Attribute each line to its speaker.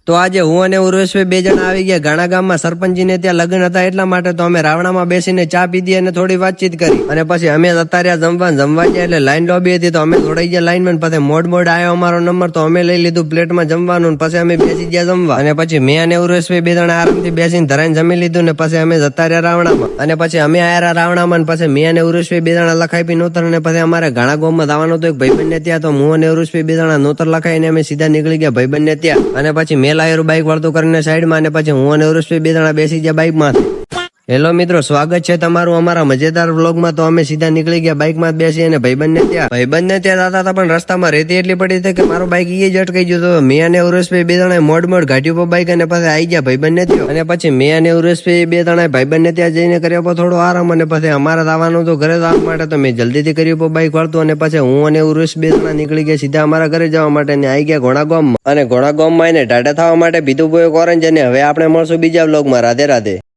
Speaker 1: તો આજે હું અને ઉર્વેશભાઈ બે જણા આવી ગયા ઘણા ગામમાં સરપંચજીને ત્યાં લગ્ન હતા એટલા માટે તો અમે રાવણામાં બેસીને ચા પીધી અને થોડી વાતચીત કરી અને પછી અમે જતા રહ્યા જમવા ગયા એટલે લાઈન લોબી હતી તો અમે દોડાઈ ગયા લાઈનમાં પછી મોડ આવ્યો અમારો નંબર તો અમે લઈ લીધું પ્લેટમાં જમવાનું પછી અમે બેસી ગયા જમવા અને પછી મેં અને ઉર્વેશભાઈ બે જણા આરામથી બેસીને ધરાઈને જમી લીધું ને પછી અમે જતા રહ્યા રાવણામાં અને પછી અમે આયા રાવણામાં પછી મેં અને ઉર્વેશભાઈ બે જણા લખાઈ પી નોતર અને પછી અમારે ઘણા ગામમાં જવાનું હતું એક ભાઈબંધ ને ત્યાં તો હું અને ઉર્વેશભાઈ બે જણા નોતર લખાઈને અમે સીધા નીકળી ગયા ભાઈબંધ ને ત્યાં અને પછી મેં લાયેલું બાઇક વળતું કરીને સાઈડમાં અને પછી હું અને ઉર્વેશભાઈ બે જણા બેસી ગયા બાઇકમાં. હેલો મિત્રો, સ્વાગત છે તમારું અમારા મજેદાર વ્લોગમાં. તો અમે સીધા નીકળી ગયા બાઇકમાં બેસી અને ભાઈબંધને ત્યાં જતા હતા પણ રસ્તામાં રેતી એટલી પડી હતી કે મારો બાઇક એ જ અટકાઈ ગયું. તો મેં અને ઉર્વેશભાઈ બે જણા મોડ ગાઢ્યું પર બાઇક અને પછી આવી ગયા ભાઈબંધને ત્યાં અને પછી મેં અને ઉર્વેશભાઈ બે જણા ભાઈબંધને ત્યાં જઈને કર્યો થોડો આરામ અને પછી અમારે આવવાનું તો ઘરે જવા માટે તો મેં જલ્દીથી કર્યું બાઇક વળતું અને પછી હું અને ઉર્વેશ બે જણા નીકળી ગયા સીધા અમારા ઘરે જવા માટે અને આવી ગયા ઘોડા ગામમાં અને ઘોડા ગામમાં એને ટાટા થવા માટે બીધું બોય ઓરેન્જ અને હવે આપણે મળશું બીજા વ્લોગમાં. રાધે રાધે.